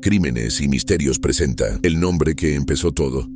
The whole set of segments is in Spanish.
Crímenes y Misterios presenta El nombre que empezó todo.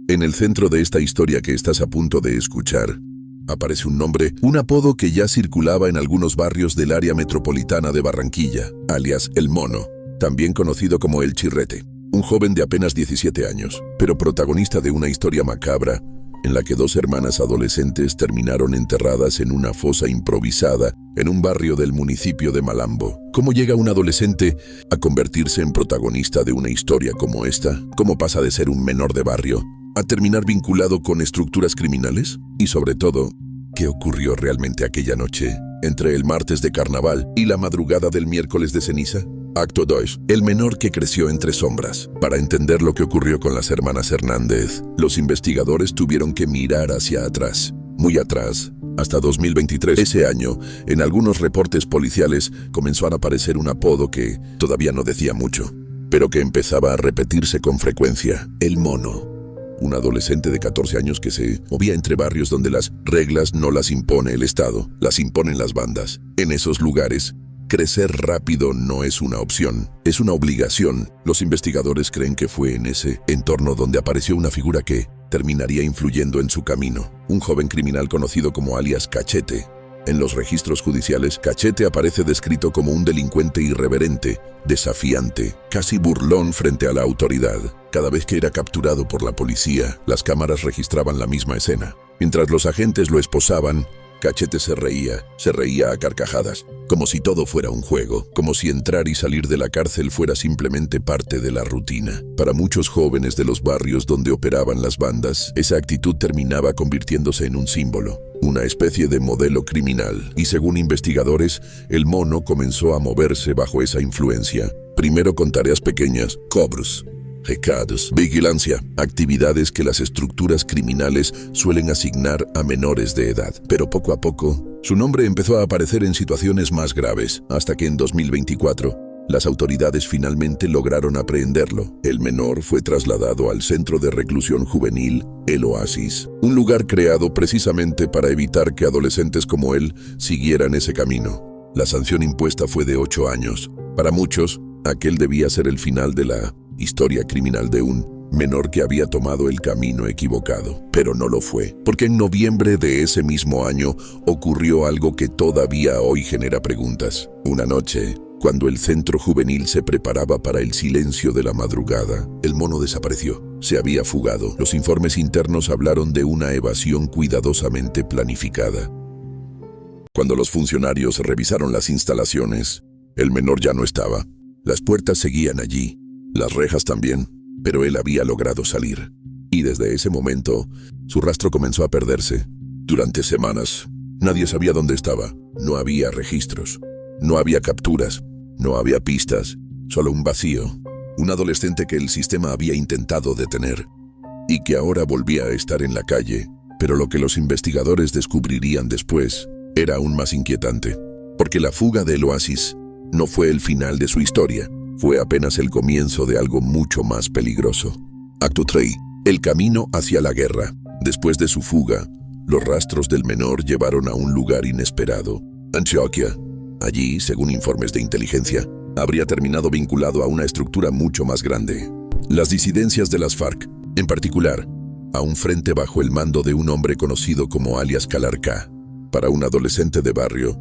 En el centro de esta historia que estás a punto de escuchar, aparece un nombre, un apodo que ya circulaba en algunos barrios del área metropolitana de Barranquilla, alias El Mono, también conocido como El Chirrete. Un joven de apenas 17 años, pero protagonista de una historia macabra en la que dos hermanas adolescentes terminaron enterradas en una fosa improvisada en un barrio del municipio de Malambo. ¿Cómo llega un adolescente a convertirse en protagonista de una historia como esta? ¿Cómo pasa de ser un menor de barrio a terminar vinculado con estructuras criminales? Y sobre todo, ¿qué ocurrió realmente aquella noche, entre el martes de carnaval y la madrugada del miércoles de ceniza? Acto 2. El menor que creció entre sombras. Para entender lo que ocurrió con las hermanas Hernández, los investigadores tuvieron que mirar hacia atrás, muy atrás, hasta 2023. Ese año, en algunos reportes policiales, comenzó a aparecer un apodo que todavía no decía mucho, pero que empezaba a repetirse con frecuencia: El Mono. Un adolescente de 14 años que se movía entre barrios donde las reglas no las impone el Estado, las imponen las bandas. En esos lugares, crecer rápido no es una opción, es una obligación. Los investigadores creen que fue en ese entorno donde apareció una figura que terminaría influyendo en su camino. Un joven criminal conocido como alias Cachete. En los registros judiciales, Cachete aparece descrito como un delincuente irreverente, desafiante, casi burlón frente a la autoridad. Cada vez que era capturado por la policía, las cámaras registraban la misma escena. Mientras los agentes lo esposaban, Cachete se reía a carcajadas, como si todo fuera un juego, como si entrar y salir de la cárcel fuera simplemente parte de la rutina. Para muchos jóvenes de los barrios donde operaban las bandas, esa actitud terminaba convirtiéndose en un símbolo, una especie de modelo criminal. Y según investigadores, el Mono comenzó a moverse bajo esa influencia, primero con tareas pequeñas, cobros, recados, vigilancia, actividades que las estructuras criminales suelen asignar a menores de edad. Pero poco a poco, su nombre empezó a aparecer en situaciones más graves, hasta que en 2024, las autoridades finalmente lograron aprehenderlo. El menor fue trasladado al Centro de Reclusión Juvenil El Oasis, un lugar creado precisamente para evitar que adolescentes como él siguieran ese camino. La sanción impuesta fue de 8 años. Para muchos, aquel debía ser el final de la historia criminal de un menor que había tomado el camino equivocado. Pero no lo fue, porque en noviembre de ese mismo año ocurrió algo que todavía hoy genera preguntas. Una noche, cuando el centro juvenil se preparaba para el silencio de la madrugada, el Mono desapareció. Se había fugado. Los informes internos hablaron de una evasión cuidadosamente planificada. Cuando los funcionarios revisaron las instalaciones, el menor ya no estaba. Las puertas seguían allí, las rejas también, pero él había logrado salir. Y desde ese momento, su rastro comenzó a perderse. Durante semanas, nadie sabía dónde estaba. No había registros, no había capturas, no había pistas, solo un vacío. Un adolescente que el sistema había intentado detener y que ahora volvía a estar en la calle. Pero lo que los investigadores descubrirían después era aún más inquietante, porque la fuga del Oasis no fue el final de su historia. Fue apenas el comienzo de algo mucho más peligroso. Acto 3. El camino hacia la guerra. Después de su fuga, los rastros del menor llevaron a un lugar inesperado: Antioquia. Allí, según informes de inteligencia, habría terminado vinculado a una estructura mucho más grande. Las disidencias de las FARC, en particular, a un frente bajo el mando de un hombre conocido como alias Calarcá. Para un adolescente de barrio,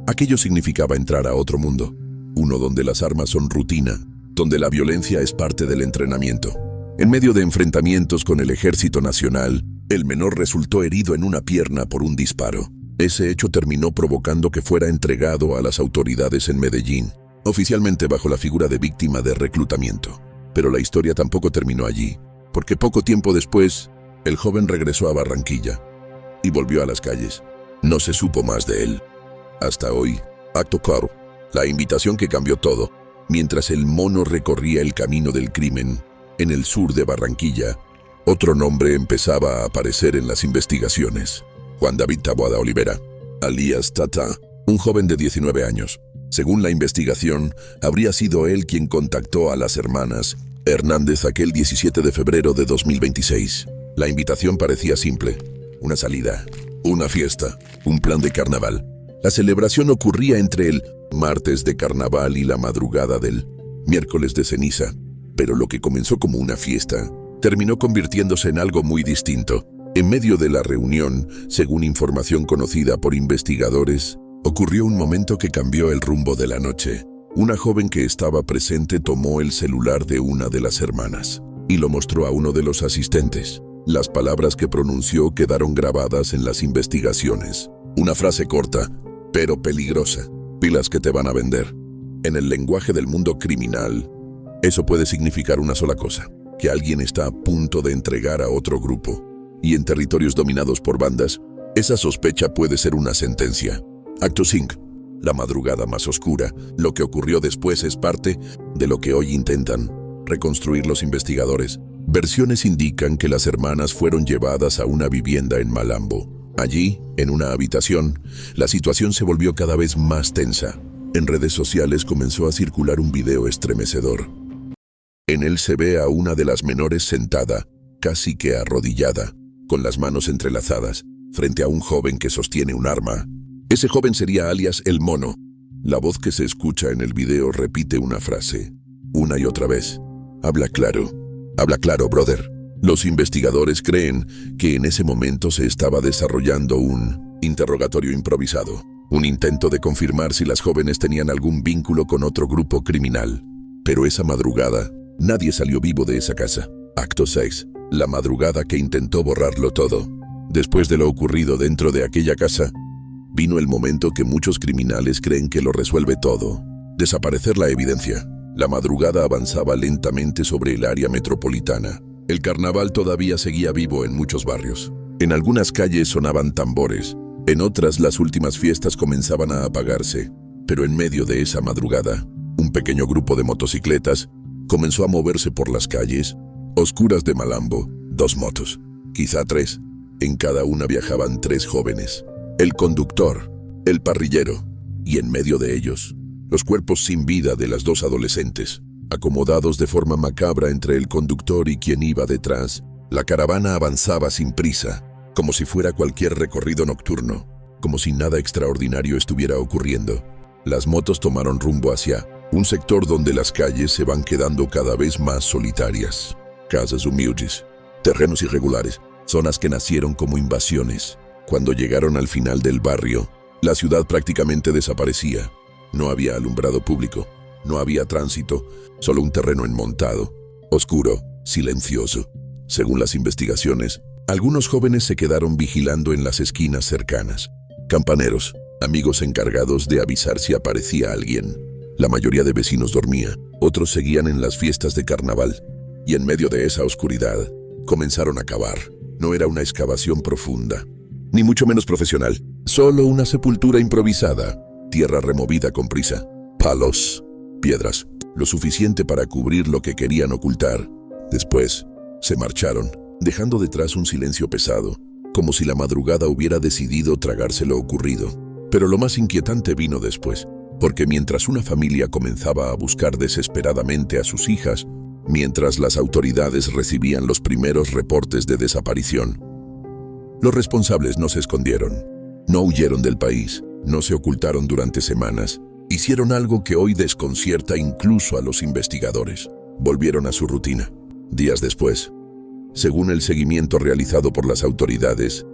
aquello significaba entrar a otro mundo. Uno donde las armas son rutina, donde la violencia es parte del entrenamiento. En medio de enfrentamientos con el Ejército Nacional, el menor resultó herido en una pierna por un disparo. Ese hecho terminó provocando que fuera entregado a las autoridades en Medellín, oficialmente bajo la figura de víctima de reclutamiento. Pero la historia tampoco terminó allí, porque poco tiempo después, el joven regresó a Barranquilla y volvió a las calles. No se supo más de él. Hasta hoy, acto 4. La invitación que cambió todo. Mientras el Mono recorría el camino del crimen, en el sur de Barranquilla, otro nombre empezaba a aparecer en las investigaciones: Juan David Taboada Olivera, alias Tata, un joven de 19 años. Según la investigación, habría sido él quien contactó a las hermanas Hernández aquel 17 de febrero de 2026. La invitación parecía simple: una salida, una fiesta, un plan de carnaval. La celebración ocurría entre el martes de carnaval y la madrugada del miércoles de ceniza. Pero lo que comenzó como una fiesta terminó convirtiéndose en algo muy distinto. En medio de la reunión, según información conocida por investigadores, ocurrió un momento que cambió el rumbo de la noche. Una joven que estaba presente tomó el celular de una de las hermanas y lo mostró a uno de los asistentes. Las palabras que pronunció quedaron grabadas en las investigaciones. Una frase corta, pero peligrosa. Pilas que te van a vender. En el lenguaje del mundo criminal, eso puede significar una sola cosa: que alguien está a punto de entregar a otro grupo. Y en territorios dominados por bandas, esa sospecha puede ser una sentencia. Acto 5. La madrugada más oscura. Lo que ocurrió después es parte de lo que hoy intentan reconstruir los investigadores. Versiones indican que las hermanas fueron llevadas a una vivienda en Malambo. Allí, en una habitación, la situación se volvió cada vez más tensa. En redes sociales comenzó a circular un video estremecedor. En él se ve a una de las menores sentada, casi que arrodillada, con las manos entrelazadas, frente a un joven que sostiene un arma. Ese joven sería alias El Mono. La voz que se escucha en el video repite una frase, una y otra vez. Habla claro, brother. Los investigadores creen que en ese momento se estaba desarrollando un interrogatorio improvisado, un intento de confirmar si las jóvenes tenían algún vínculo con otro grupo criminal. Pero esa madrugada, nadie salió vivo de esa casa. Acto 6. La madrugada que intentó borrarlo todo. Después de lo ocurrido dentro de aquella casa, vino el momento que muchos criminales creen que lo resuelve todo: desaparecer la evidencia. La madrugada avanzaba lentamente sobre el área metropolitana. El carnaval todavía seguía vivo en muchos barrios. En algunas calles sonaban tambores, en otras las últimas fiestas comenzaban a apagarse. Pero en medio de esa madrugada, un pequeño grupo de motocicletas comenzó a moverse por las calles oscuras de Malambo. 2 motos, quizá 3. En cada una viajaban 3 jóvenes: el conductor, el parrillero, y en medio de ellos, los cuerpos sin vida de las 2 adolescentes, acomodados de forma macabra entre el conductor y quien iba detrás. La caravana avanzaba sin prisa, como si fuera cualquier recorrido nocturno, como si nada extraordinario estuviera ocurriendo. Las motos tomaron rumbo hacia un sector donde las calles se van quedando cada vez más solitarias. Casas humildes, terrenos irregulares, zonas que nacieron como invasiones. Cuando llegaron al final del barrio, la ciudad prácticamente desaparecía. No había alumbrado público, no había tránsito, solo un terreno enmontado, oscuro, silencioso. Según las investigaciones, algunos jóvenes se quedaron vigilando en las esquinas cercanas. Campaneros, amigos encargados de avisar si aparecía alguien. La mayoría de vecinos dormía, otros seguían en las fiestas de carnaval. Y en medio de esa oscuridad, comenzaron a cavar. No era una excavación profunda, ni mucho menos profesional, solo una sepultura improvisada, tierra removida con prisa, palos, piedras, lo suficiente para cubrir lo que querían ocultar. Después, se marcharon, dejando detrás un silencio pesado, como si la madrugada hubiera decidido tragarse lo ocurrido. Pero lo más inquietante vino después, porque mientras una familia comenzaba a buscar desesperadamente a sus hijas, mientras las autoridades recibían los primeros reportes de desaparición, los responsables no se escondieron, no huyeron del país, no se ocultaron durante semanas. Hicieron algo que hoy desconcierta incluso a los investigadores. Volvieron a su rutina. Días después, según el seguimiento realizado por las autoridades,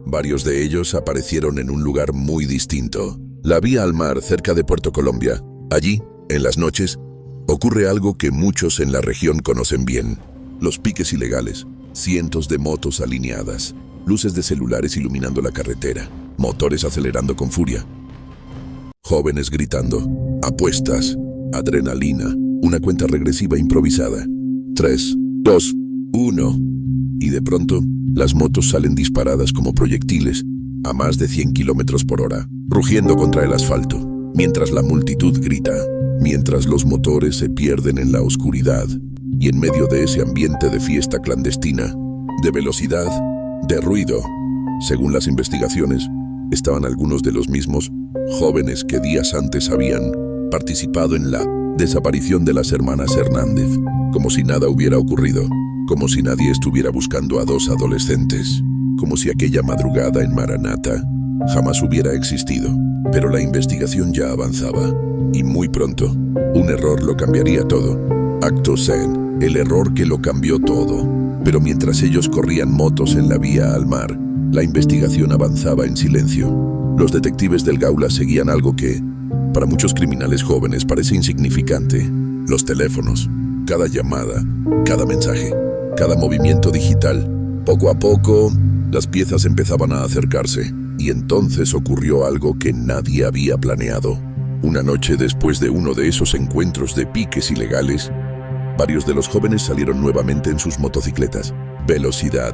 varios de ellos aparecieron en un lugar muy distinto: la vía al mar cerca de Puerto Colombia. Allí, en las noches, ocurre algo que muchos en la región conocen bien: los piques ilegales, cientos de motos alineadas, luces de celulares iluminando la carretera, motores acelerando con furia, jóvenes gritando, apuestas, adrenalina, una cuenta regresiva improvisada. 3, 2, 1. Y de pronto, las motos salen disparadas como proyectiles a más de 100 kilómetros por hora, rugiendo contra el asfalto, mientras la multitud grita, mientras los motores se pierden en la oscuridad. Y en medio de ese ambiente de fiesta clandestina, de velocidad, de ruido, según las investigaciones, estaban algunos de los mismos jóvenes que días antes habían participado en la desaparición de las hermanas Hernández, como si nada hubiera ocurrido, como si nadie estuviera buscando a 2 adolescentes, como si aquella madrugada en Maranata jamás hubiera existido. Pero la investigación ya avanzaba, y muy pronto, un error lo cambiaría todo. Acto Zen, el error que lo cambió todo. Pero mientras ellos corrían motos en la vía al mar, la investigación avanzaba en silencio. Los detectives del Gaula seguían algo que, para muchos criminales jóvenes, parece insignificante: los teléfonos. Cada llamada, cada mensaje, cada movimiento digital. Poco a poco, las piezas empezaban a acercarse, y entonces ocurrió algo que nadie había planeado. Una noche después de uno de esos encuentros de piques ilegales, varios de los jóvenes salieron nuevamente en sus motocicletas. Velocidad,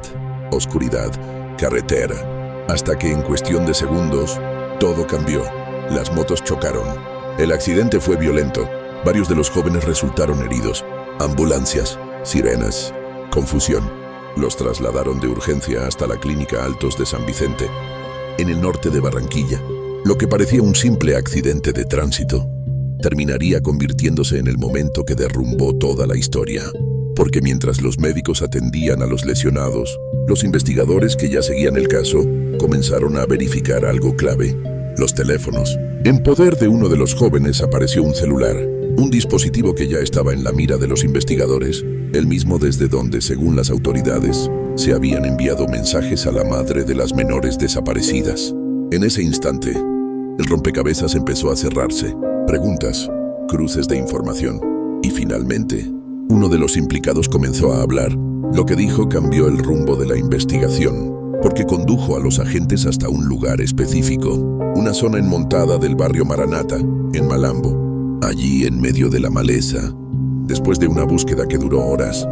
oscuridad, carretera, hasta que en cuestión de segundos, todo cambió. Las motos chocaron. El accidente fue violento. Varios de los jóvenes resultaron heridos. Ambulancias, sirenas, confusión. Los trasladaron de urgencia hasta la Clínica Altos de San Vicente, en el norte de Barranquilla. Lo que parecía un simple accidente de tránsito terminaría convirtiéndose en el momento que derrumbó toda la historia. Porque mientras los médicos atendían a los lesionados, los investigadores que ya seguían el caso comenzaron a verificar algo clave: los teléfonos. En poder de uno de los jóvenes apareció un celular, un dispositivo que ya estaba en la mira de los investigadores, el mismo desde donde, según las autoridades, se habían enviado mensajes a la madre de las menores desaparecidas. En ese instante, el rompecabezas empezó a cerrarse. Preguntas, cruces de información, y finalmente, uno de los implicados comenzó a hablar. Lo que dijo cambió el rumbo de la investigación, porque condujo a los agentes hasta un lugar específico, una zona enmontada del barrio Maranata, en Malambo. Allí, en medio de la maleza, después de una búsqueda que duró horas,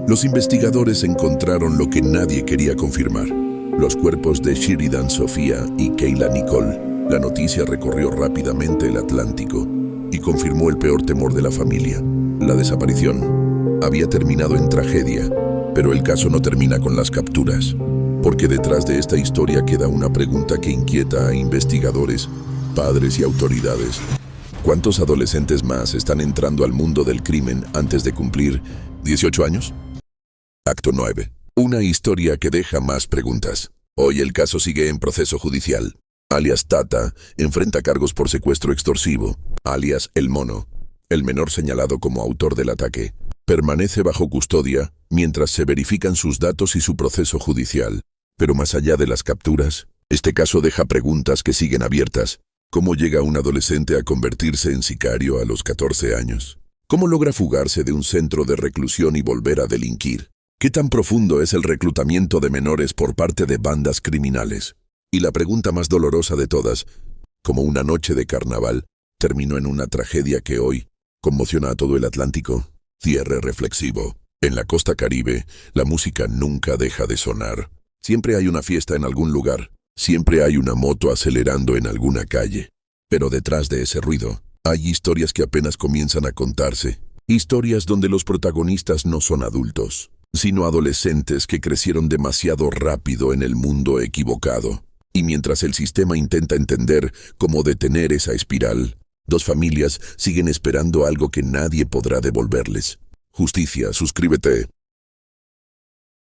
los investigadores encontraron lo que nadie quería confirmar: los cuerpos de Sheridan Sofía y Kayla Nicole. La noticia recorrió rápidamente el Atlántico y confirmó el peor temor de la familia. La desaparición había terminado en tragedia, pero el caso no termina con las capturas, porque detrás de esta historia queda una pregunta que inquieta a investigadores, padres y autoridades. ¿Cuántos adolescentes más están entrando al mundo del crimen antes de cumplir 18 años? Acto 9. Una historia que deja más preguntas. Hoy el caso sigue en proceso judicial. Alias Tata enfrenta cargos por secuestro extorsivo. Alias El Mono, el menor señalado como autor del ataque, permanece bajo custodia mientras se verifican sus datos y su proceso judicial. Pero más allá de las capturas, este caso deja preguntas que siguen abiertas. ¿Cómo llega un adolescente a convertirse en sicario a los 14 años? ¿Cómo logra fugarse de un centro de reclusión y volver a delinquir? ¿Qué tan profundo es el reclutamiento de menores por parte de bandas criminales? Y la pregunta más dolorosa de todas: ¿cómo una noche de carnaval terminó en una tragedia que hoy conmociona a todo el Atlántico? Cierre reflexivo. En la costa Caribe, la música nunca deja de sonar. Siempre hay una fiesta en algún lugar. Siempre hay una moto acelerando en alguna calle. Pero detrás de ese ruido, hay historias que apenas comienzan a contarse. Historias donde los protagonistas no son adultos, sino adolescentes que crecieron demasiado rápido en el mundo equivocado. Y mientras el sistema intenta entender cómo detener esa espiral, dos familias siguen esperando algo que nadie podrá devolverles: justicia. Suscríbete.